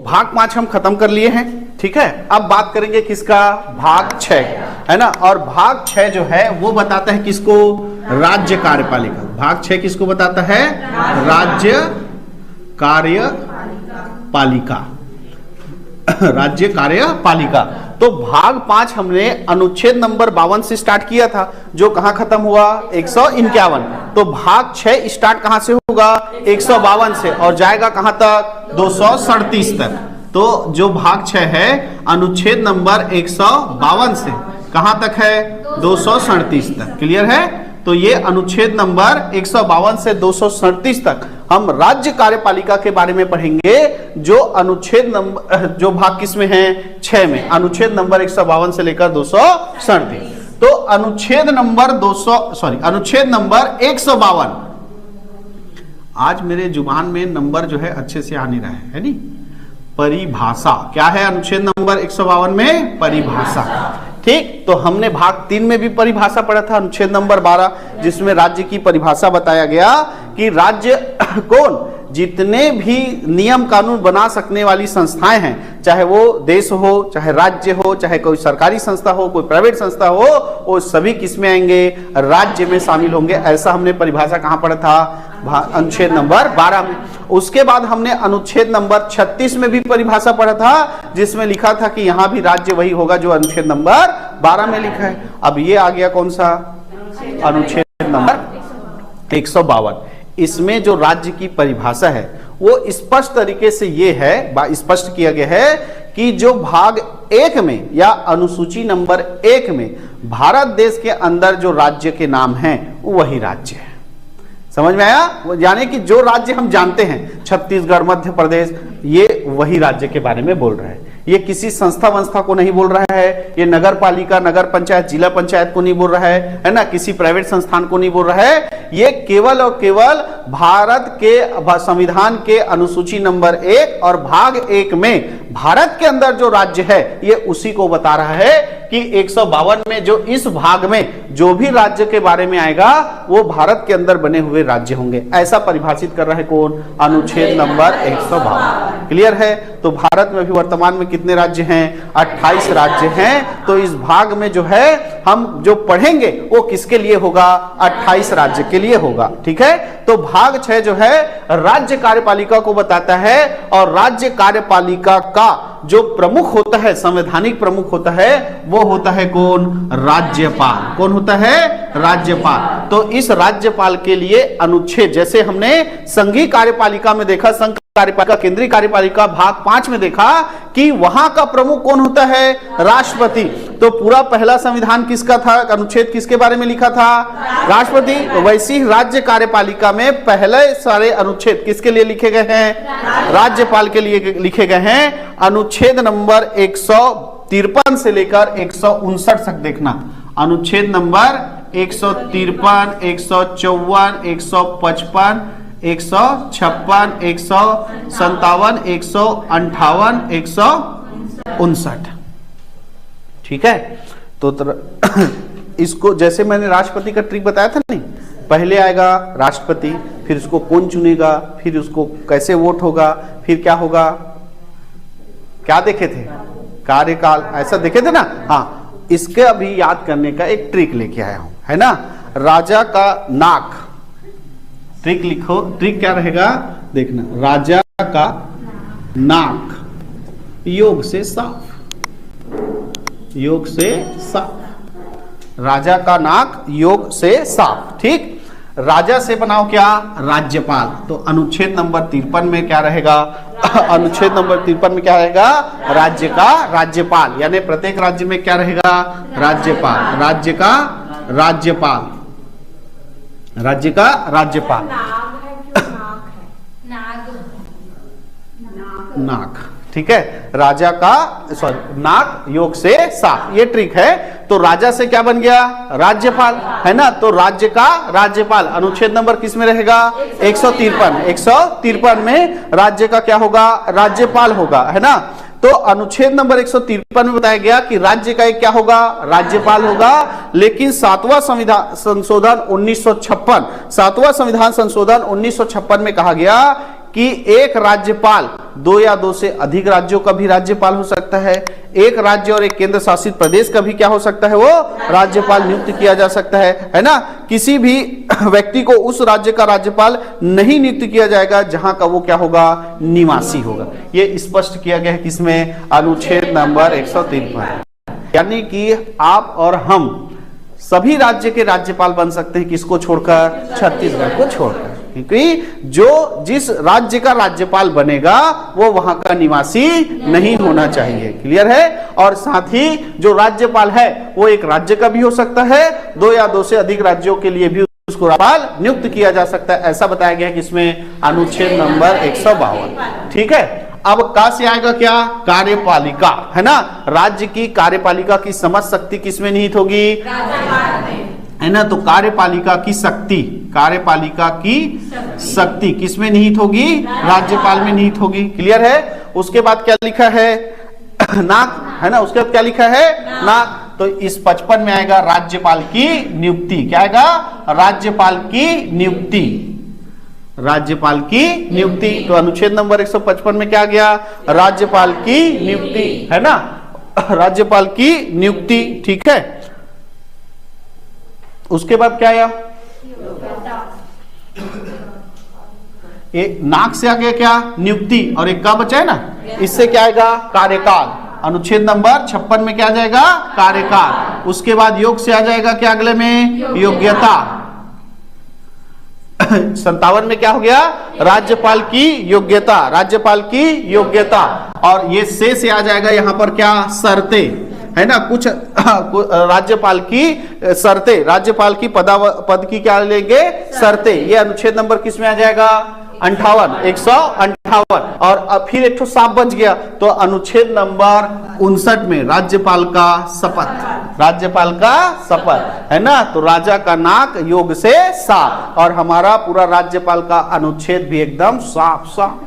भाग 5 हम खत्म कर लिए हैं, ठीक है। अब बात करेंगे किसका, भाग 6, है ना। और भाग 6 जो है वो बताता है किसको, राज्य कार्यपालिका। भाग 6 किसको बताता है, राज्य कार्यपालिका, राज्य कार्यपालिका। तो भाग 5 हमने अनुच्छेद नंबर 52 से स्टार्ट किया था, जो कहां खत्म हुआ, 151। तो भाग 6 स्टार्ट कहां से होगा, 152 से, और जाएगा कहां तक, 237 तक। तो जो भाग 6 है अनुच्छेद नंबर 152 से कहां तक है, 237 तक। क्लियर है। तो ये अनुच्छेद नंबर 152 से 237 तक हम राज्य कार्यपालिका के बारे में पढ़ेंगे, जो अनुच्छेद नंबर, जो भाग किसमें है, 6 में, अनुच्छेद नंबर 152 से लेकर 237। तो अनुच्छेद नंबर 152, आज मेरे जुबान में नंबर जो है अच्छे से आ नहीं रहा है नहीं। परिभाषा क्या है अनुच्छेद नंबर 152 में, परिभाषा। ठीक, तो हमने भाग 3 में भी परिभाषा पढ़ा था, अनुच्छेद नंबर 12, जिसमें राज्य की परिभाषा बताया गया कि राज्य कौन, जितने भी नियम कानून बना सकने वाली संस्थाएं हैं, चाहे वो देश हो, चाहे राज्य हो, चाहे कोई सरकारी संस्था हो, कोई प्राइवेट संस्था हो, वो सभी किसमें आएंगे, राज्य में शामिल होंगे। ऐसा हमने परिभाषा कहां पढ़ा था, अनुच्छेद नंबर 12 में। उसके बाद हमने अनुच्छेद नंबर 36 में भी परिभाषा पढ़ा था, जिसमें लिखा था कि यहां भी राज्य वही होगा जो अनुच्छेद नंबर 12 में लिखा है। अब ये आ गया कौन सा, अनुच्छेद नंबर 152। इसमें जो राज्य की परिभाषा है वो स्पष्ट तरीके से ये है, स्पष्ट किया गया है कि जो भाग 1 में या अनुसूची नंबर 1 में भारत देश के अंदर जो राज्य के नाम हैं वही राज्य है। समझ में आया, यानी कि जो राज्य हम जानते हैं, छत्तीसगढ़, मध्य प्रदेश, ये वही राज्य के बारे में बोल रहा है। ये किसी संस्था वंस्था को नहीं बोल रहा है, ये नगर पालिका, नगर पंचायत, जिला पंचायत को नहीं बोल रहा है ना, किसी प्राइवेट संस्थान को नहीं बोल रहा है। ये केवल और केवल भारत के संविधान के अनुसूची नंबर 1 और भाग 1 में भारत के अंदर जो राज्य है ये उसी को बता रहा है कि 152 में जो इस भाग में जो भी राज्य के बारे में आएगा वो भारत के अंदर बने हुए राज्य होंगे। ऐसा परिभाषित कर रहा है कौन, अनुच्छेद नंबर 152। क्लियर है। तो भारत में भी वर्तमान में कितने राज्य हैं, 28 राज्य हैं। तो इस भाग में जो है हम जो पढ़ेंगे वो किसके लिए होगा, 28 राज्य के लिए होगा। ठीक है। तो भाग 6 जो है राज्य कार्यपालिका को बताता है, और राज्य कार्यपालिका का जो प्रमुख होता है, संवैधानिक प्रमुख होता है, वो होता है कौन, राज्यपाल। कौन होता है, राज्यपाल। तो इस राज्यपाल के लिए अनुच्छेद, जैसे हमने संघीय कार्यपालिका में देखा, संघ कार्यपालिका, केंद्रीय कार्यपालिका भाग 5 में देखा कि वहां का प्रमुख कौन होता है, राष्ट्रपति। तो पूरा पहला संविधान किसका था, अनुच्छेद किसके बारे में लिखा था, राष्ट्रपति। तो वैसे ही राज्य कार्यपालिका में पहले सारे अनुच्छेद किसके लिए लिखे गए हैं, राज्यपाल के लिए लिखे गए हैं। अनुच्छेद नंबर 153 से लेकर 159 तक देखना, अनुच्छेद नंबर 153, 154, 155, 156, 157, 158, 159। ठीक है। तो इसको जैसे मैंने राष्ट्रपति का ट्रिक बताया था नहीं, पहले आएगा राष्ट्रपति, फिर उसको कौन चुनेगा, फिर उसको कैसे वोट होगा, फिर क्या होगा, क्या देखे थे, कार्यकाल, ऐसा देखे थे ना। हाँ, इसके अभी याद करने का एक ट्रिक लेके आया हूं, है ना। राजा का नाक, ट्रिक लिखो, ट्रिक क्या रहेगा देखना, राजा का नाक योग से साफ, योग से साफ, राजा का नाक योग से साफ। ठीक। राजा से बनाओ क्या, राज्यपाल। तो अनुच्छेद नंबर 53 में क्या रहेगा, अनुच्छेद नंबर 53 में क्या रहेगा, राज्य का राज्यपाल, यानी प्रत्येक राज्य में क्या रहेगा, राज्यपाल, राज्य का राज्यपाल, राज्य का राज्यपाल। नाक, ठीक है। राजा का नाक योग से साफ, ये ट्रिक है। तो राजा से क्या बन गया, राज्यपाल, है ना। तो राज्य का राज्यपाल अनुच्छेद नंबर किस में रहेगा, 153, 153 में राज्य का क्या होगा, राज्यपाल होगा, है ना। तो अनुच्छेद नंबर 153 में बताया गया कि राज्य का एक क्या होगा, राज्यपाल होगा। लेकिन 7वां संविधान संशोधन 1956, 7वां संविधान संशोधन 1956 में कहा गया कि एक राज्यपाल 2 या 2 से अधिक राज्यों का भी राज्यपाल हो सकता है, एक राज्य और एक केंद्र शासित प्रदेश का भी क्या हो सकता है, वो राज्यपाल नियुक्त किया जा सकता है ना। किसी भी व्यक्ति को उस राज्य का राज्यपाल नहीं नियुक्त किया जाएगा जहां का वो क्या होगा, निवासी होगा। ये स्पष्ट किया गया है किसमें, अनुच्छेद नंबर 153। यानी कि आप और हम सभी राज्य के राज्यपाल बन सकते हैं, किसको छोड़कर, छत्तीसगढ़ को छोड़कर, क्योंकि जो जिस राज्य का राज्यपाल बनेगा वो वहां का निवासी नहीं होना चाहिए। क्लियर है। और साथ ही जो राज्यपाल है वो एक राज्य का भी हो सकता है, 2 या 2 से अधिक राज्यों के लिए भी उसको राज्यपाल नियुक्त किया जा सकता है, ऐसा बताया गया कि इसमें अनुच्छेद नंबर 152। ठीक है। अब का से आएगा क्या, कार्यपालिका, है ना। राज्य की कार्यपालिका की समझ शक्ति किसमें निहित होगी, है ना। तो कार्यपालिका की शक्ति, कार्यपालिका की शक्ति किसमें निहित होगी, राज्यपाल में निहित होगी। क्लियर है। उसके बाद क्या लिखा है, नाक, है ना। उसके बाद क्या लिखा है, नाक। तो इस 55 में आएगा राज्यपाल की नियुक्ति। क्या आएगा, राज्यपाल की नियुक्ति, राज्यपाल की नियुक्ति। तो अनुच्छेद नंबर 155 में क्या गया, राज्यपाल की नियुक्ति, है ना, राज्यपाल की नियुक्ति। ठीक है। उसके बाद क्या आया, एक नाक से आ गया क्या, नियुक्ति, और एक का बचा है ना, इससे क्या आएगा, कार्यकाल। अनुच्छेद नंबर 56 में क्या आ जाएगा, कार्यकाल। उसके बाद योग से आ जाएगा क्या अगले में, योग्यता। 57 में क्या हो गया, राज्यपाल की योग्यता, राज्यपाल की योग्यता। और ये से आ जाएगा यहां पर क्या, शर्तें, है ना। कुछ राज्यपाल की शर्तें, राज्यपाल की पद की क्या लेंगे, शर्तें। ये अनुच्छेद नंबर किस में आ जाएगा, 58, 158। और अब फिर एक तो साफ बच गया, तो अनुच्छेद नंबर 59 में राज्यपाल का शपथ, राज्यपाल का शपथ, है ना। तो राजा का नाक योग से साफ, और हमारा पूरा राज्यपाल का अनुच्छेद भी एकदम साफ साफ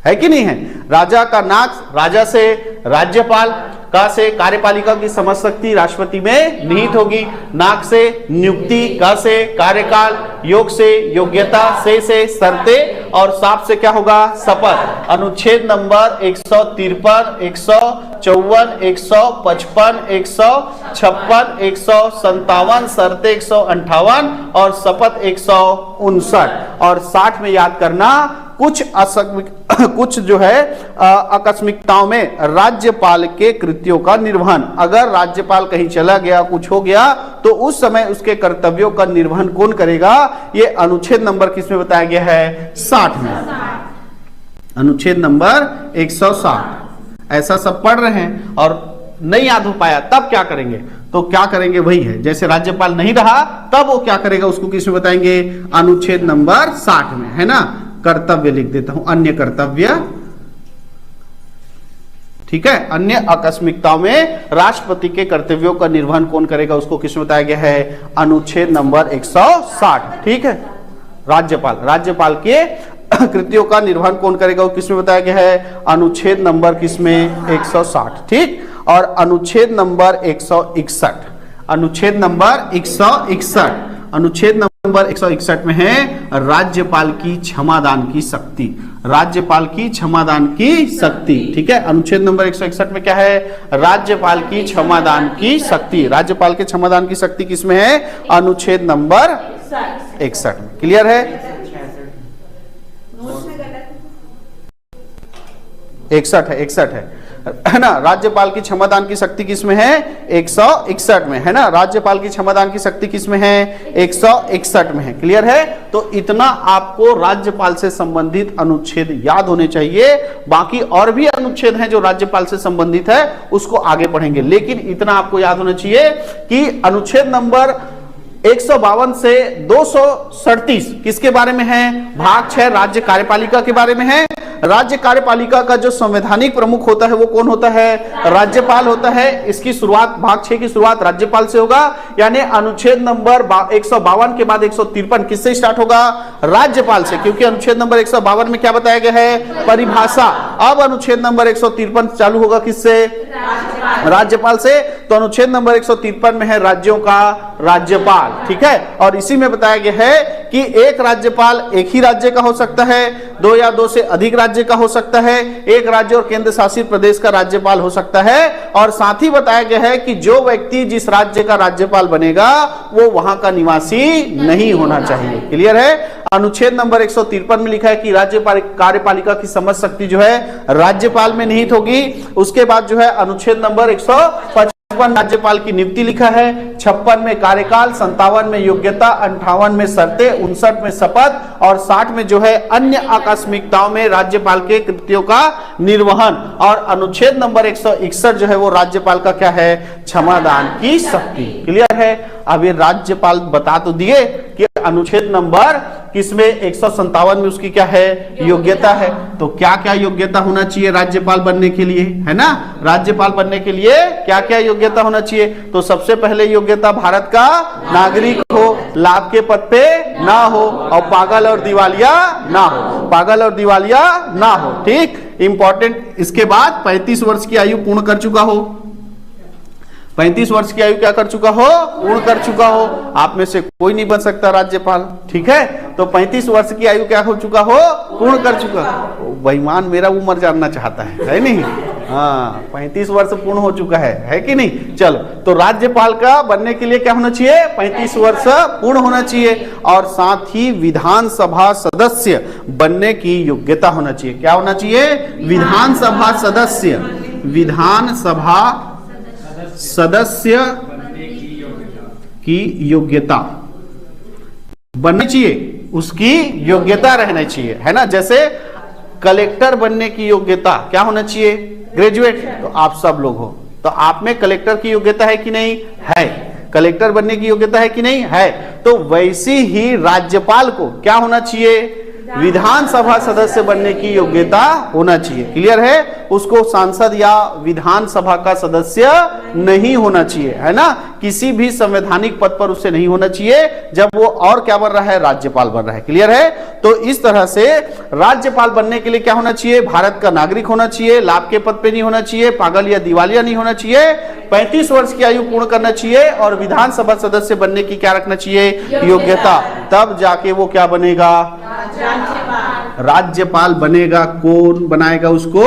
है कि नहीं है। राजा का नाक, राजा से राज्यपाल, का से कार्यपालिका की समझ शक्ति राष्ट्रपति में निहित होगी, नाक से नियुक्ति, का से कार्यकाल, योग से योग्यता, से शर्तें, और साफ से क्या होगा, शपथ। अनुच्छेद नंबर 153, 154, 155, 156, 157, शर्तें 158 और शपथ 159। और 60 में याद करना, कुछ जो है आकस्मिकताओं में राज्यपाल के कृत्यों का निर्वहन, अगर राज्यपाल कहीं चला गया, कुछ हो गया, तो उस समय उसके कर्तव्यों का निर्वहन कौन करेगा, ये अनुच्छेद नंबर किसमें बताया गया है, 60 में, अनुच्छेद नंबर 160। ऐसा सब पढ़ रहे हैं और नहीं याद हो पाया, तब क्या करेंगे, तो क्या करेंगे वही है, जैसे राज्यपाल नहीं रहा तब वो क्या करेगा, उसको किसमें बताएंगे, अनुच्छेद नंबर 60 में, है ना। कर्तव्य लिख देता हूं, अन्य कर्तव्य। ठीक है। अन्य आकस्मिकताओं में राष्ट्रपति के कर्तव्यों का निर्वहन कौन करेगा, उसको किसमें बताया गया है, अनुच्छेद नंबर 160। ठीक है। राज्यपाल के कृत्यों का निर्वहन कौन करेगा, वो किसमें बताया गया है, अनुच्छेद नंबर किसमें, 160। ठीक। और अनुच्छेद नंबर 161, अनुच्छेद नंबर 161, अनुच्छेद नंबर 161 में है राज्यपाल की क्षमादान की शक्ति, राज्यपाल की क्षमादान की शक्ति। ठीक है। अनुच्छेद नंबर 161 में क्या है, राज्यपाल की क्षमादान की शक्ति, राज्यपाल के क्षमादान की शक्ति किसमें है, अनुच्छेद नंबर 61 में। क्लियर है। 61 है ना। राज्यपाल की क्षमादान की शक्ति किसमें है, 161 में, है ना। राज्यपाल की क्षमादान की शक्ति किसमें है, 161 में है। क्लियर है। तो इतना आपको राज्यपाल से संबंधित अनुच्छेद याद होने चाहिए। बाकी और भी अनुच्छेद हैं जो राज्यपाल से संबंधित है, उसको आगे पढ़ेंगे, लेकिन इतना आपको याद होना चाहिए कि अनुच्छेद नंबर 152 से 237 किसके बारे में है, भाग 6 राज्य कार्यपालिका के बारे में है। राज्य कार्यपालिका का जो संवैधानिक प्रमुख होता है वो कौन होता है, राज्यपाल होता है। इसकी शुरुआत, भाग 6 की शुरुआत राज्यपाल से होगा। यानी अनुच्छेद नंबर 152 के बाद 153 किससे स्टार्ट होगा? राज्यपाल से, क्योंकि अनुच्छेद नंबर 152 में क्या बताया गया है? परिभाषा। अब अनुच्छेद नंबर 153 चालू होगा किससे? राज्यपाल से। तो अनुच्छेद नंबर 153 में है राज्यों का राज्यपाल, ठीक है। और इसी में बताया गया है कि एक राज्यपाल एक ही राज्य का हो सकता है, दो या दो से अधिक राज्य का हो सकता है, एक राज्य और केंद्र शासित प्रदेश का राज्यपाल हो सकता है, और साथ ही बताया गया है कि जो व्यक्ति जिस राज्य का राज्यपाल बनेगा वो वहां का निवासी नहीं होना चाहिए। क्लियर है? अनुच्छेद नंबर 153 में लिखा है कि राज्यपाल कार्यपालिका की समझ शक्ति जो है राज्यपाल में निहित होगी। उसके बाद जो है अनुच्छेद नंबर 155 राज्यपाल की नियुक्ति लिखा है, 56 में कार्यकाल, 57 में योग्यता, 58 में शर्तें, 59 में शपथ और 60 में जो है अन्य आकस्मिकताओं में राज्यपाल के कृत्यों का निर्वहन। और अनुच्छेद नंबर 161 जो है वो राज्यपाल का क्या है? क्षमादान की शक्ति। क्लियर है? अब ये राज्यपाल बता तो दिए कि अनुच्छेद नंबर किसमें 157 में उसकी क्या है? योग्यता है। तो क्या क्या योग्यता होना चाहिए राज्यपाल बनने के लिए, है ना? राज्यपाल बनने के लिए क्या क्या योग्यता होना चाहिए? तो सबसे पहले योग्यता भारत का नागरिक हो, लाभ के पद पे ना हो और पागल और दिवालिया ना हो, पागल और दिवालिया ना हो, ठीक। इंपॉर्टेंट। इसके बाद 35 वर्ष की आयु पूर्ण कर चुका हो, 35 वर्ष की आयु क्या कर चुका हो? पूर्ण कर चुका हो। आप में से कोई नहीं बन सकता राज्यपाल, ठीक है। तो 35 वर्ष की आयु क्या हो चुका हो? पूर्ण कर चुका। बेईमान मेरा उम्र जानना चाहता है नहीं? हाँ, 35 वर्ष पूर्ण हो चुका है कि नहीं? चलो, तो राज्यपाल का बनने के लिए क्या होना चाहिए? 35 वर्ष पूर्ण होना चाहिए। और साथ ही विधानसभा सदस्य बनने की योग्यता होना चाहिए। क्या होना चाहिए? विधानसभा सदस्य, विधानसभा सदस्य की योग्यता बननी चाहिए, उसकी योग्यता रहना चाहिए, है ना। जैसे कलेक्टर बनने की योग्यता क्या होना चाहिए? ग्रेजुएट। तो आप सब लोग हो, तो आप में कलेक्टर की योग्यता है कि नहीं? है। कलेक्टर बनने की योग्यता है कि नहीं? है। तो वैसी ही राज्यपाल को क्या होना चाहिए? विधानसभा सदस्य बनने की योग्यता होना चाहिए। क्लियर है? उसको सांसद या विधानसभा का सदस्य नहीं होना चाहिए, है ना। किसी भी संवैधानिक पद पर उससे नहीं होना चाहिए जब वो और क्या बन रहा है? राज्यपाल बन रहा है। क्लियर है? तो इस तरह से राज्यपाल बनने के लिए क्या होना चाहिए? भारत का नागरिक होना चाहिए, लाभ के पद पे नहीं होना चाहिए, पागल या दिवालिया नहीं होना चाहिए, 35 वर्ष की आयु पूर्ण करना चाहिए और विधानसभा सदस्य बनने की क्या रखना चाहिए? योग्यता। तब जाके वो क्या बनेगा? राज्यपाल बनेगा। कौन बनाएगा उसको?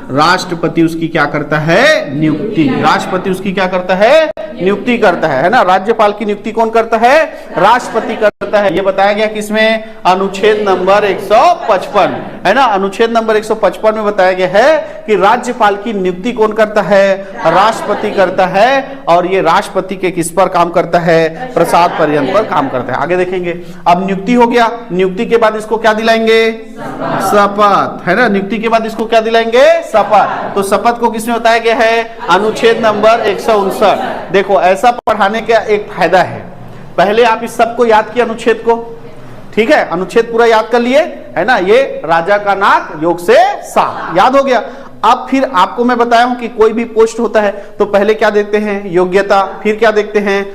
राष्ट्रपति उसकी क्या करता है? नियुक्ति। राष्ट्रपति उसकी क्या करता है? नियुक्ति करता है ना। राज्यपाल की नियुक्ति कौन करता है? राष्ट्रपति करता है। ये बताया गया किसमें? अनुच्छेद नंबर 155, है ना। अनुच्छेद नंबर 155 में बताया गया है कि राज्यपाल की नियुक्ति कौन करता है? राष्ट्रपति करता है। और ये राष्ट्रपति के किस पर काम करता है? प्रसाद पर्यंत पर काम करता है। आगे देखेंगे। अब नियुक्ति हो गया, नियुक्ति के बाद इसको क्या दिलाएंगे? शपथ, है ना। नियुक्ति के बाद इसको क्या दिलाएंगे? शपथ। तो शपथ को किसमें बताया गया है? अनुच्छेद नंबर 159। देखो, ऐसा पढ़ाने का एक फायदा है, पहले आप इस सबको याद किए अनुच्छेद को, ठीक है। अनुच्छेद पूरा याद कर लिए, है ना। ये राजा का नाक योग से सा याद हो गया। अब फिर आपको मैं बताया हूं कि कोई भी पोस्ट होता है तो पहले क्या देखते हैं? योग्यता। फिर क्या देखते हैं?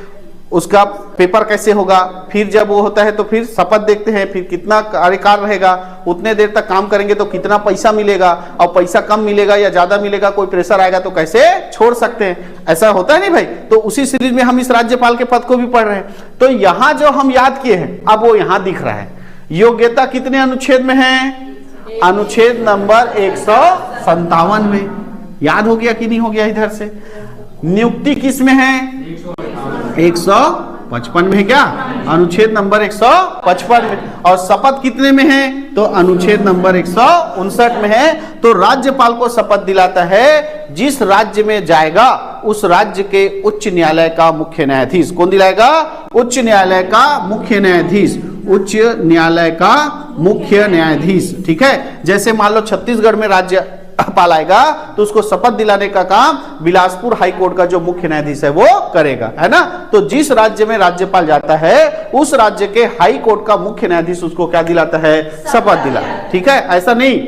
उसका पेपर कैसे होगा। फिर जब वो होता है तो फिर शपथ देखते हैं, फिर कितना कार्यकाल रहेगा, उतने देर तक काम करेंगे तो कितना पैसा मिलेगा, और पैसा कम मिलेगा या ज्यादा मिलेगा, कोई प्रेशर आएगा तो कैसे छोड़ सकते हैं। ऐसा होता है नहीं भाई। तो उसी सीरीज में हम इस राज्यपाल के पद को भी पढ़ रहे हैं। तो यहां जो हम याद किए हैं अब वो यहां दिख रहा है। योग्यता कितने अनुच्छेद में है? अनुच्छेद नंबर 157 में। याद हो गया कि नहीं हो गया? इधर से नियुक्ति किस में है? 155 में है क्या? अनुच्छेद नंबर 155 में। और शपथ कितने में है? तो अनुच्छेद नंबर 159 में है। तो राज्यपाल को शपथ दिलाता है जिस राज्य में जाएगा उस राज्य के उच्च न्यायालय का मुख्य न्यायाधीश। कौन दिलाएगा? उच्च न्यायालय का मुख्य न्यायाधीश। उच्च न्यायालय का मुख्य न्यायाधीश, ठीक है। जैसे मान लो छत्तीसगढ़ में राज्यपाल आएगा तो उसको शपथ दिलाने का काम बिलासपुर हाई कोर्ट का जो मुख्य न्यायाधीश है वो करेगा, है ना। तो जिस राज्य में राज्यपाल जाता है उस राज्य के हाई कोर्ट का मुख्य न्यायाधीश उसको क्या दिलाता है? शपथ दिलाता है, ठीक है। ऐसा नहीं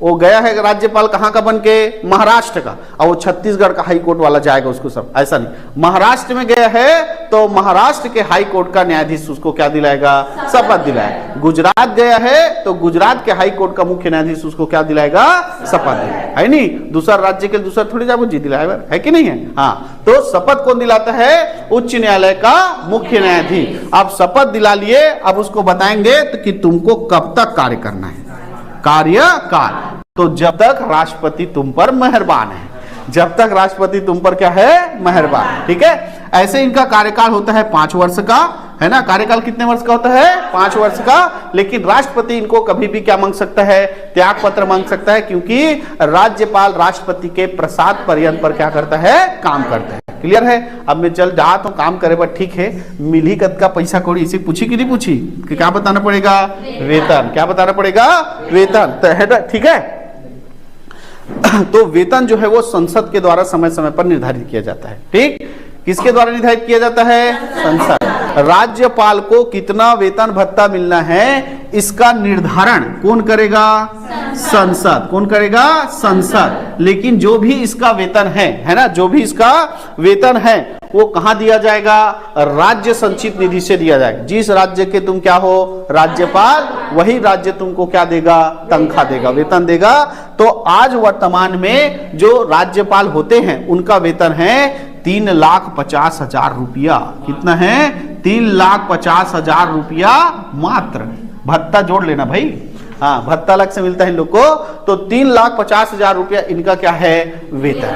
वो गया है राज्यपाल कहाँ का बन के, महाराष्ट्र का, और वो छत्तीसगढ़ का हाई कोर्ट वाला जाएगा उसको सब, ऐसा नहीं। महाराष्ट्र में गया है तो महाराष्ट्र के हाई कोर्ट का न्यायाधीश उसको क्या दिलाएगा, शपथ दिलाएगा। गुजरात गया है तो गुजरात के हाई कोर्ट का मुख्य न्यायाधीश उसको क्या दिलाएगा, शपथ दिलाएगा, है नहीं। दूसरा राज्य के दूसरा थोड़ी जाओ जी दिलाएगा, है कि नहीं है। हाँ, तो शपथ कौन दिलाता है, उच्च न्यायालय का मुख्य न्यायाधीश। अब शपथ दिला लिए, अब उसको बताएंगे तो कि तुमको कब तक कार्य करना है, कार्यकाल। तो जब तक राष्ट्रपति तुम पर मेहरबान है, जब तक राष्ट्रपति तुम पर क्या है, मेहरबान, ठीक है। ऐसे इनका कार्यकाल होता है 5 वर्ष का, है ना। कार्यकाल कितने वर्ष का होता है, 5 वर्ष का। लेकिन राष्ट्रपति इनको कभी भी क्या मांग सकता है, त्याग पत्र मांग सकता है, क्योंकि राज्यपाल राष्ट्रपति के प्रसाद पर्यंत पर क्या करता है, काम करता है। क्लियर है। अब मैं चल जा तो काम करे, पर ठीक है, मिली कद का पैसा कौड़ी इसे पूछी कि नहीं पूछी, कि क्या बताना पड़ेगा, वेतन। क्या बताना पड़ेगा, वेतन, तो है, ठीक है। तो वेतन जो है वो संसद के द्वारा समय समय पर निर्धारित किया जाता है, ठीक। किसके द्वारा निर्धारित किया जाता है, संसद। राज्यपाल को कितना वेतन भत्ता मिलना है, इसका निर्धारण कौन करेगा, संसद। कौन करेगा, संसद। लेकिन जो भी इसका वेतन है ना, जो भी इसका वेतन है वो कहां दिया जाएगा, राज्य संचित निधि से दिया जाएगा। जिस राज्य के तुम क्या हो, राज्यपाल, वही राज्य तुमको क्या देगा, तनख्वाह देगा, वेतन देगा। तो आज वर्तमान में जो राज्यपाल होते हैं उनका वेतन है 3,50,000 रुपया। कितना है, 3,50,000 रुपया मात्र। भत्ता जोड़ लेना भाई, हाँ, भत्ता अलग से मिलता है इन लोग को। तो 3,50,000 रुपया इनका क्या है, वेतन।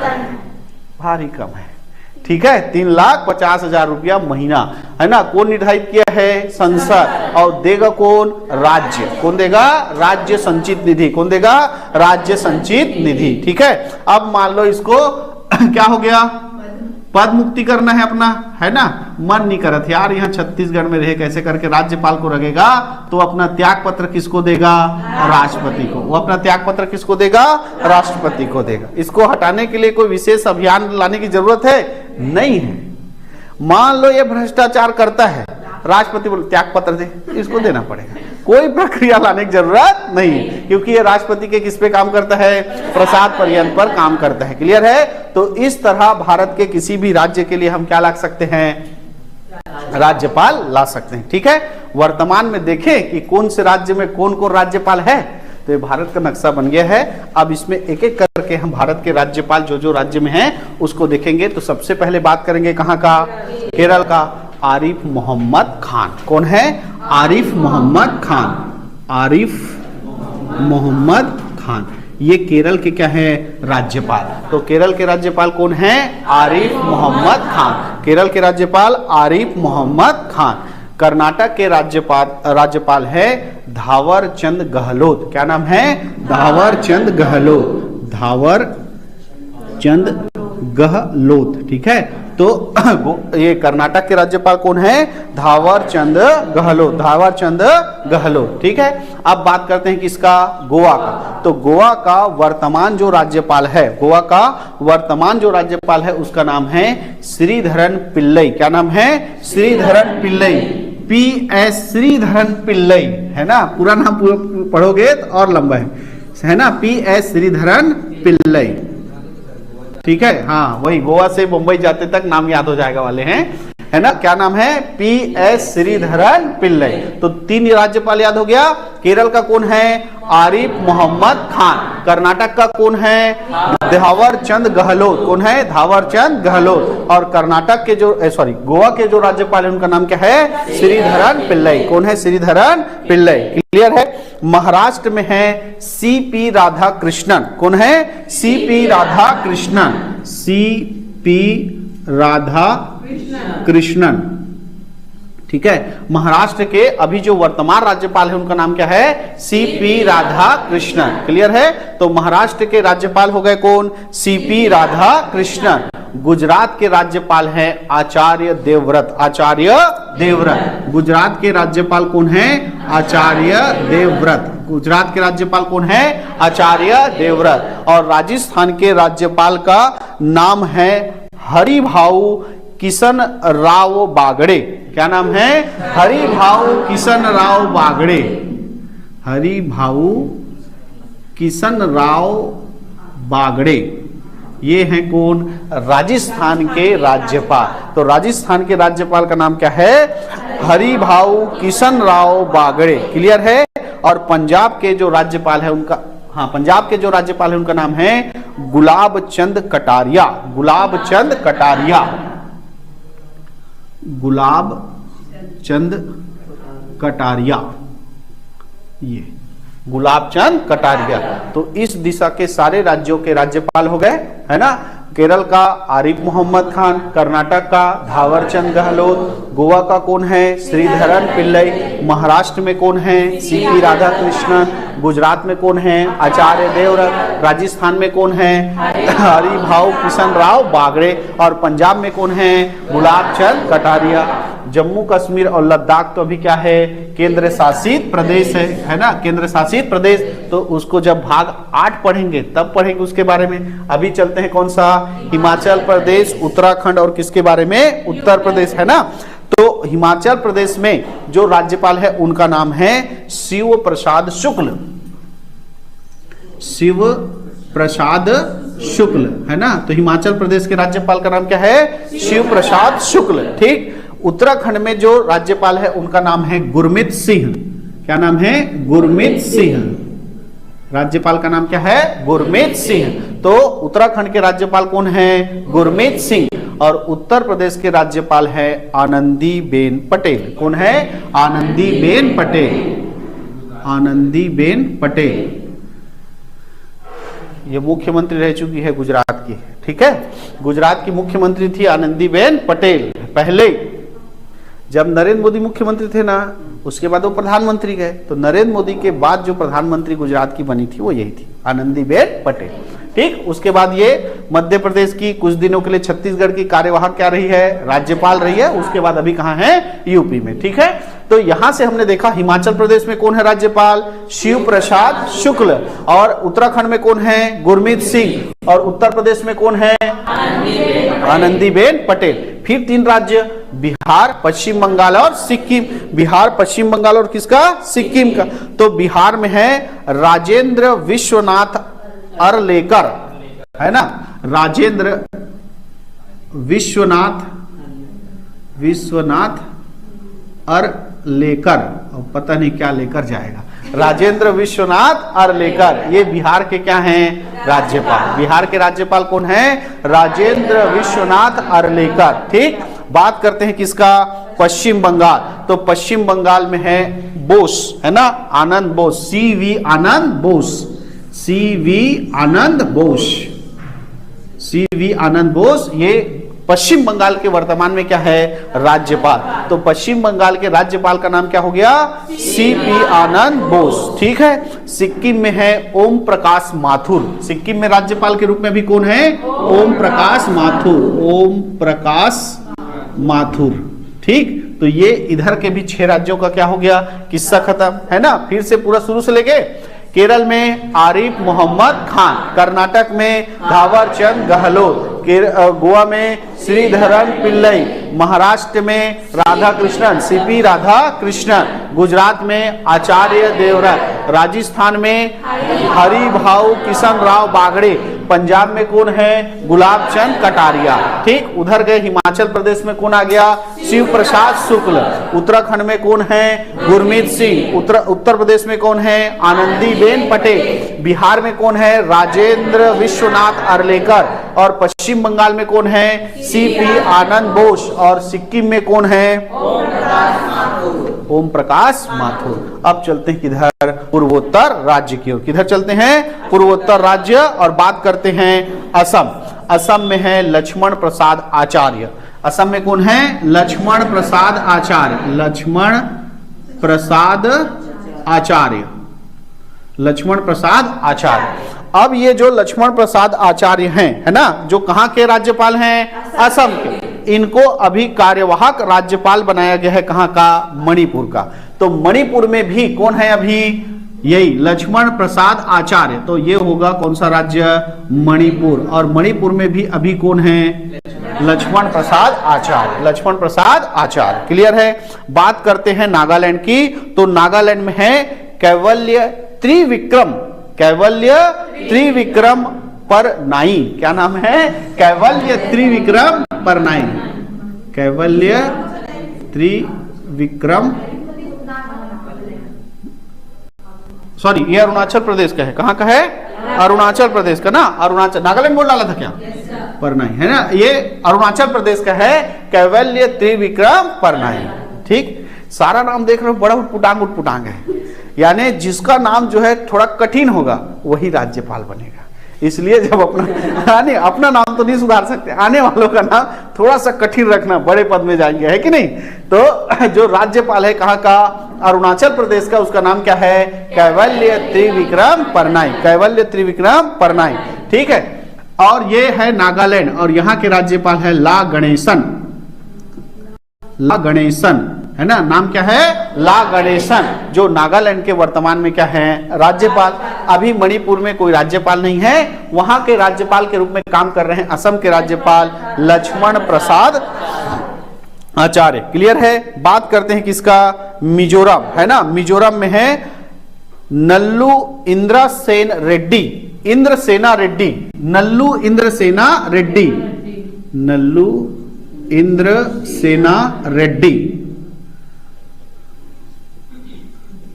भारी कम है, ठीक है। 3,50,000 रुपया महीना, है ना। कौन निर्धारित किया है, संसद। और देगा कौन, राज्य। कौन देगा, राज्य संचित निधि। कौन देगा, राज्य संचित निधि, ठीक है। अब मान लो इसको क्या हो गया, पद मुक्ति करना है अपना, है ना। मन नहीं करत यार यहाँ छत्तीसगढ़ में रहे, कैसे करके राज्यपाल को रखेगा, तो अपना त्याग पत्र किसको देगा, राष्ट्रपति को। वो अपना त्याग पत्र किसको देगा, राष्ट्रपति को देगा। इसको हटाने के लिए कोई विशेष अभियान लाने की जरूरत है, नहीं है। मान लो ये भ्रष्टाचार करता है, राष्ट्रपति बोले त्याग पत्र दे, इसको देना पड़ेगा। कोई प्रक्रिया लाने की जरूरत नहीं, क्योंकि ये राष्ट्रपति के किस पे काम करता है, प्रसाद पर्यंत पर काम करता है। क्लियर है। तो इस तरह भारत के किसी भी राज्य के लिए हम क्या ला सकते हैं, राज्यपाल ला सकते हैं, ठीक है। वर्तमान में देखें कि कौन से राज्य में कौन कौन राज्यपाल है, तो ये भारत का नक्शा बन गया है। अब इसमें एक एक करके हम भारत के राज्यपाल जो जो राज्य में हैं उसको देखेंगे। तो सबसे पहले बात करेंगे कहाँ का, केरल का, आरिफ मोहम्मद खान। कौन है, आरिफ मोहम्मद खान। आरिफ मोहम्मद खान, ये केरल के क्या है, राज्यपाल। तो केरल के राज्यपाल कौन है, आरिफ मोहम्मद खान। केरल के राज्यपाल आरिफ मोहम्मद खान। कर्नाटक के राज्यपाल है धावर चंद गहलोत। क्या नाम है, धावर चंद गहलोत। धावर चंद गहलोत, ठीक है। तो ये कर्नाटक के राज्यपाल कौन है, धावर चंद गहलोत। धावर चंद गहलोत, ठीक है। अब बात करते हैं किसका, गोवा का। तो गोवा का वर्तमान जो राज्यपाल है, गोवा का वर्तमान जो राज्यपाल है उसका नाम है श्रीधरन पिल्लई। क्या नाम है, श्रीधरन पिल्लई। PS श्रीधरन पिल्लई, है ना। पूरा नाम पढ़ोगे तो और लंबा है ना, PS श्रीधरन पिल्लई, ठीक है। हाँ, वही गोवा से मुंबई जाते तक नाम याद हो जाएगा वाले हैं, है ना। क्या नाम है, PS श्रीधरन पिल्लई। तो 3 राज्यपाल याद हो गया। केरल का कौन है, आरिफ मोहम्मद खान। कर्नाटक का कौन है, धावर चंद गहलोत। कौन है, धावर चंद गहलोत। और कर्नाटक के जो गोवा के जो राज्यपाल है उनका नाम क्या है, श्रीधरन पिल्लई। कौन है, श्रीधरन पिल्लई। क्लियर है। महाराष्ट्र में है CP राधाकृष्णन। कौन है, CP राधाकृष्णन। CP राधाकृष्णन, ठीक है। महाराष्ट्र के अभी जो वर्तमान राज्यपाल है उनका नाम क्या है, CP राधाकृष्णन। क्लियर है। तो महाराष्ट्र के राज्यपाल हो गए कौन, CP राधाकृष्णन। गुजरात के राज्यपाल हैं आचार्य देवव्रत। आचार्य देवव्रत। गुजरात के राज्यपाल कौन है, आचार्य देवव्रत। गुजरात के राज्यपाल कौन है, आचार्य देवव्रत। और राजस्थान के राज्यपाल का नाम है हरिभाऊ किशन राव बागड़े। क्या नाम है, हरिभाऊ किशन राव बागड़े। हरिभाऊ किशन राव बागड़े, ये हैं कौन? राजस्थान के राज्यपाल। तो राजस्थान के राज्यपाल का नाम क्या है? हरिभाऊ किशन राव बागड़े। क्लियर है? और पंजाब के जो राज्यपाल है उनका, हाँ, पंजाब के जो राज्यपाल है उनका नाम है गुलाब चंद कटारिया। गुलाब चंद कटारिया, गुलाब चंद कटारिया, ये गुलाब चंद कटारिया। तो इस दिशा के सारे राज्यों के राज्यपाल हो गए, है ना। केरल का आरिफ मोहम्मद खान, कर्नाटक का धावरचंद गहलोत, गोवा का कौन है? श्रीधरन पिल्लई, महाराष्ट्र में कौन है? सीपी राधाकृष्णन, गुजरात में कौन है? आचार्य देवव्रत, राजस्थान में कौन है? हरिभाऊ किशन राव बागड़े, और पंजाब में कौन है? गुलाब चंद कटारिया। जम्मू कश्मीर और लद्दाख तो अभी क्या है? केंद्र शासित प्रदेश है ना, केंद्र शासित प्रदेश। तो उसको जब भाग 8 पढ़ेंगे तब पढ़ेंगे उसके बारे में। अभी चलते हैं कौन सा? हिमाचल प्रदेश, उत्तराखंड और किसके बारे में? उत्तर प्रदेश, है ना। तो हिमाचल प्रदेश में जो राज्यपाल है उनका नाम है शिव प्रसाद शुक्ल। शिव प्रसाद शुक्ल, है ना। तो हिमाचल प्रदेश के राज्यपाल का नाम क्या है? शिव प्रसाद शुक्ल। ठीक। उत्तराखंड में जो राज्यपाल है उनका नाम है गुरमीत सिंह। क्या नाम है? गुरमीत सिंह। राज्यपाल का नाम क्या है? गुरमीत सिंह। तो उत्तराखंड के राज्यपाल कौन है? गुरमीत सिंह। और उत्तर प्रदेश के राज्यपाल है आनंदीबेन पटेल। कौन है? आनंदीबेन पटेल। आनंदीबेन पटेल ये मुख्यमंत्री रह चुकी है गुजरात की। ठीक है, गुजरात की मुख्यमंत्री थी आनंदीबेन पटेल। पहले जब नरेंद्र मोदी मुख्यमंत्री थे ना, उसके बाद वो प्रधानमंत्री गए। तो नरेंद्र मोदी के बाद जो प्रधानमंत्री गुजरात की बनी थी वो यही थी, आनंदीबेन पटेल। ठीक। उसके बाद ये मध्य प्रदेश की कुछ दिनों के लिए छत्तीसगढ़ की कार्यवाहक क्या रही है? राज्यपाल रही है। उसके बाद अभी कहां है? यूपी में। ठीक है। तो यहां से हमने देखा हिमाचल प्रदेश में कौन है राज्यपाल? शिव प्रसाद शुक्ल। और उत्तराखंड में कौन है? गुरमीत सिंह। और उत्तर प्रदेश में कौन है? आनंदीबेन पटेल। फिर 3 राज्य, बिहार, पश्चिम बंगाल और सिक्किम। बिहार, पश्चिम बंगाल और किसका? सिक्किम का। तो बिहार में है राजेंद्र विश्वनाथ अरलेकर, है ना। राजेंद्र विश्वनाथ अरलेकर, पता नहीं क्या लेकर जाएगा। राजेंद्र विश्वनाथ अरलेकर, ये बिहार के क्या हैं? राज्यपाल। बिहार के राज्यपाल कौन है? राजेंद्र विश्वनाथ अरलेकर। ठीक। बात करते हैं किसका? पश्चिम बंगाल। तो पश्चिम बंगाल में है बोस, है ना, आनंद बोस, सीवी आनंद बोस। सीवी आनंद बोस, सीवी आनंद बोस, ये पश्चिम बंगाल के वर्तमान में क्या है? राज्यपाल। तो पश्चिम बंगाल के राज्यपाल का नाम क्या हो गया? सीपी आनंद बोस। ठीक है। सिक्किम में है ओम प्रकाश माथुर। सिक्किम में राज्यपाल के रूप में भी कौन है? ओम प्रकाश माथुर। ओम प्रकाश माथुर। ठीक। तो ये इधर के भी 6 राज्यों का क्या हो गया? किस्सा खत्म, है ना। फिर से पूरा शुरू से लेके केरल में आरिफ मोहम्मद खान, कर्नाटक में धावरचंद गहलोत, गोवा में श्रीधरन पिल्लई, महाराष्ट्र में राधाकृष्णन, सीपी राधाकृष्णन, गुजरात में आचार्य देवव्रत, राजस्थान में हरिभाऊ किशन राव बागड़े, पंजाब में कौन है? गुलाब चंद कटारिया। ठीक। उधर गए हिमाचल प्रदेश में कौन आ गया? शिव प्रसाद शुक्ल। उत्तराखंड में कौन है? गुरमीत सिंह। उत्तर प्रदेश में कौन है? आनंदीबेन पटेल। बिहार में कौन है? राजेंद्र विश्वनाथ अरलेकर। और पश्चिम बंगाल में कौन है? सीपी आनंद बोस। और सिक्किम में कौन है? ओम प्रकाश माथुर। अब चलते हैं किधर? पूर्वोत्तर राज्य की ओर। किधर चलते हैं? पूर्वोत्तर राज्य। और बात करते हैं असम। असम में है लक्ष्मण प्रसाद आचार्य। असम में कौन है? लक्ष्मण प्रसाद आचार्य। लक्ष्मण प्रसाद आचार्य। लक्ष्मण प्रसाद आचार्य। अब ये जो लक्ष्मण प्रसाद आचार्य हैं, है ना, जो कहां के राज्यपाल हैं? असम के। इनको अभी कार्यवाहक राज्यपाल बनाया गया है। कहां का? मणिपुर का। तो मणिपुर में भी कौन है अभी? यही लक्ष्मण प्रसाद आचार्य। तो ये होगा कौन सा राज्य? मणिपुर। और मणिपुर में भी अभी कौन है? लक्ष्मण प्रसाद आचार्य। लक्ष्मण प्रसाद आचार्य। क्लियर है। बात करते हैं नागालैंड की। तो नागालैंड में है कैवल्य त्रिविक्रम कैवल्य त्रिविक्रम परनाई। क्या नाम है? कैवल्य त्रिविक्रम परनाई। कैवल्य त्रिविक्रम, सॉरी ये अरुणाचल प्रदेश का है। कहां का है? अरुणाचल प्रदेश का ना, अरुणाचल, नागालैंड बोल डाला था क्या? परनाई है ना, ये अरुणाचल प्रदेश का है कैवल्य त्रिविक्रम परनाई। ठीक, सारा नाम देख रहे हो, बड़ा उटपुटांग है, यानी जिसका नाम जो है थोड़ा कठिन होगा वही राज्यपाल बनेगा। इसलिए जब अपना नाम तो नहीं सुधार सकते, आने वालों का नाम थोड़ा सा कठिन रखना, बड़े पद में जाएंगे, है कि नहीं? तो जो राज्यपाल है कहाँ का? अरुणाचल प्रदेश का, उसका नाम क्या है? कैवल्य त्रिविक्रम परनाई। कैवल्य त्रिविक्रम परनाई, ठीक है। और ये है नागालैंड, और यहाँ के राज्यपाल है ला गणेशन। ला गणेशन है ना, नाम क्या है? ला गणेशन, जो नागालैंड के वर्तमान में क्या है? राज्यपाल। अभी मणिपुर में कोई राज्यपाल नहीं है, वहां के राज्यपाल के रूप में काम कर रहे हैं असम के राज्यपाल लक्ष्मण प्रसाद आचार्य। क्लियर है? बात करते हैं किसका? मिजोरम है ना, मिजोरम में है नल्लू इंद्रसेन रेड्डी। इंद्रसेना रेड्डी, नल्लू इंद्रसेना रेड्डी, नल्लू इंद्रसेना रेड्डी,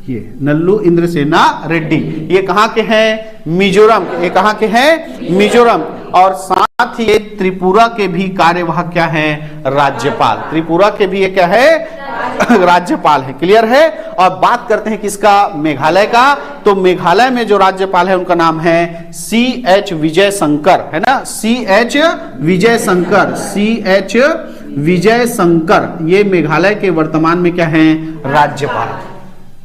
ये नल्लू इंद्रसेना रेड्डी। ये कहां के हैं? मिजोरम। ये कहां के हैं? मिजोरम। और साथ ही ये त्रिपुरा के भी कार्यवाहक क्या है? राज्यपाल। त्रिपुरा के भी ये क्या है? राज्यपाल है। क्लियर है? और बात करते हैं किसका? मेघालय का। तो मेघालय में जो राज्यपाल है उनका नाम है CH विजय शंकर, है ना, CH विजय शंकर, CH विजय शंकर। ये मेघालय के वर्तमान में क्या है? राज्यपाल।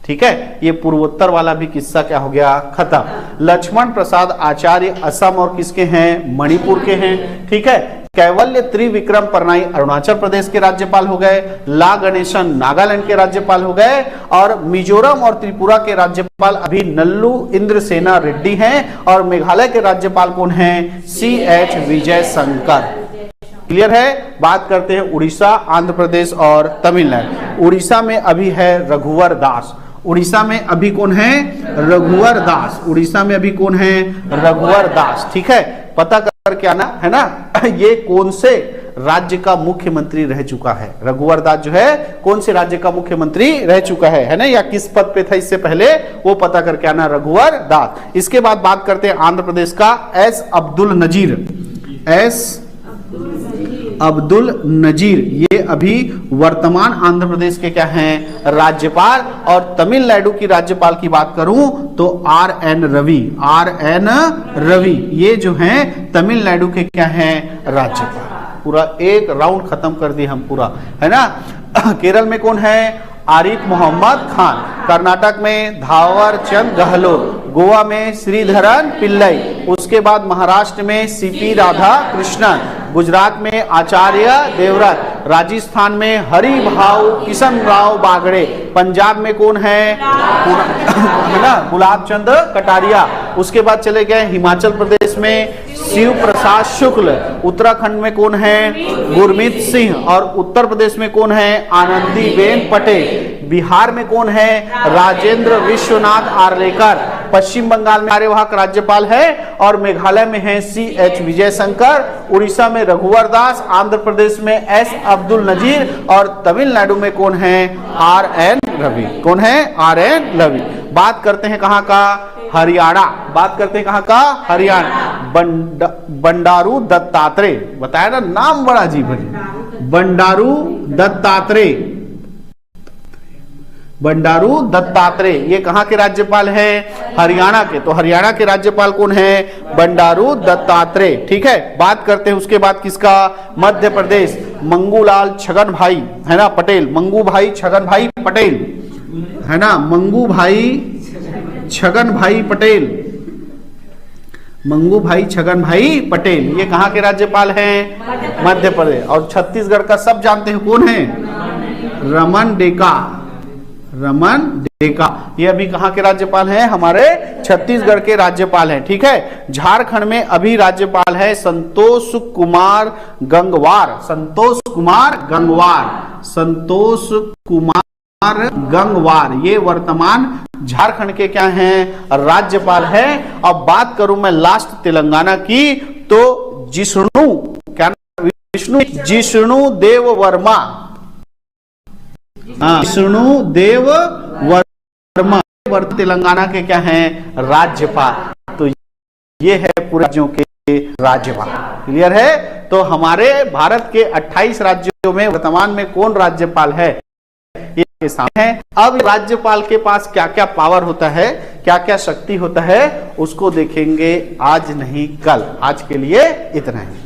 ठीक है, ये पूर्वोत्तर वाला भी किस्सा क्या हो गया? खत्म। लक्ष्मण प्रसाद आचार्य असम और किसके हैं? मणिपुर के हैं। ठीक है, कैवल्य त्रिविक्रम परनाई अरुणाचल प्रदेश के राज्यपाल हो गए, ला गणेशन नागालैंड के राज्यपाल हो गए, और मिजोरम और त्रिपुरा के राज्यपाल अभी नल्लू इंद्रसेना रेड्डी हैं, और मेघालय के राज्यपाल कौन हैं? CH विजय शंकर। क्लियर है? बात करते हैं उड़ीसा, आंध्र प्रदेश और तमिलनाडु। उड़ीसा में अभी है रघुवर दास। उड़ीसा में अभी कौन है? रघुवर दास। उड़ीसा में अभी कौन है? रघुवर दास। ठीक है, पता करके आना, है ना। ये कौन से राज्य का मुख्यमंत्री रह चुका है? रघुवर दास जो है कौन से राज्य का मुख्यमंत्री रह चुका है ना, या किस पद पे था इससे पहले, वो पता करके आना, रघुवर दास। इसके बाद बात करते हैं आंध्र प्रदेश का, S अब्दुल नजीर। S अब्दुल नजीर, ये अभी वर्तमान आंध्र प्रदेश के क्या हैं? राज्यपाल। और तमिलनाडु की राज्यपाल की बात करूं तो RN रवि। RN रवि, ये जो हैं तमिलनाडु के क्या हैं? राज्यपाल। पूरा एक राउंड खत्म कर दिए हम पूरा, है ना। केरल में कौन है? आरिफ मोहम्मद खान। कर्नाटक में धावर चंद गहलोत। गोवा में श्रीधरन पिल्लई। उसके बाद महाराष्ट्र में CP राधा कृष्णन। गुजरात में आचार्य देवव्रत। राजस्थान में हरि भाऊ किशन राव बागड़े। पंजाब में कौन है ना? गुलाब चंद कटारिया। उसके बाद चले गए हिमाचल प्रदेश में शिव प्रसाद शुक्ल। उत्तराखंड में कौन है? गुरमीत सिंह। और उत्तर प्रदेश में कौन है? आनंदीबेन पटेल। बिहार में कौन है? राजेंद्र विश्वनाथ आर्लेकर। पश्चिम बंगाल में कार्यवाहक राज्यपाल है, और मेघालय में है CH विजय शंकर। उड़ीसा में रघुवर दास। आंध्र प्रदेश में S अब्दुल नजीर। और तमिलनाडु में कौन है? RN रवि। कौन है? RN रवि। बात करते हैं कहां का? हरियाणा। बात करते हैं कहां का? हरियाणा। बंडारू दत्तात्रेय। बताया ना, नाम बड़ा अजीब है। बंडारू दत्तात्रेय। बंडारू दत्तात्रेय, ये कहां के राज्यपाल हैं? हरियाणा के। तो हरियाणा के राज्यपाल कौन है? बंडारू दत्तात्रेय। ठीक है, बात करते हैं उसके बाद किसका? मध्य प्रदेश, मंगूलाल छगन भाई, है ना, पटेल। मंगू भाई छगन भाई पटेल, है ना, मंगू भाई छगन भाई पटेल। मंगू भाई छगन भाई पटेल, ये कहां के राज्यपाल हैं? मध्य प्रदेश। और छत्तीसगढ़ का सब जानते हैं, कौन है? रमन डेका। रमन डेका, ये अभी कहां के राज्यपाल हैं? हमारे छत्तीसगढ़ के राज्यपाल हैं। ठीक है, झारखंड में अभी राज्यपाल है संतोष कुमार गंगवार। संतोष कुमार गंगवार। संतोष कुमार गंगवार, ये वर्तमान झारखंड के क्या हैं, राज्यपाल है। अब बात करूं मैं लास्ट तेलंगाना की, तो जिष्णु, क्या विष्णु, जिष्णु देव वर्मा, जिष्णु देव वर्मा तेलंगाना के क्या हैं, राज्यपाल। तो ये है पूरे राज्यों के राज्यपाल। क्लियर है? तो हमारे भारत के 28 राज्यों में वर्तमान में कौन राज्यपाल है, ये सामने है। अब राज्यपाल के पास क्या क्या पावर होता है, क्या क्या शक्ति होता है, उसको देखेंगे आज नहीं कल। आज के लिए इतना ही।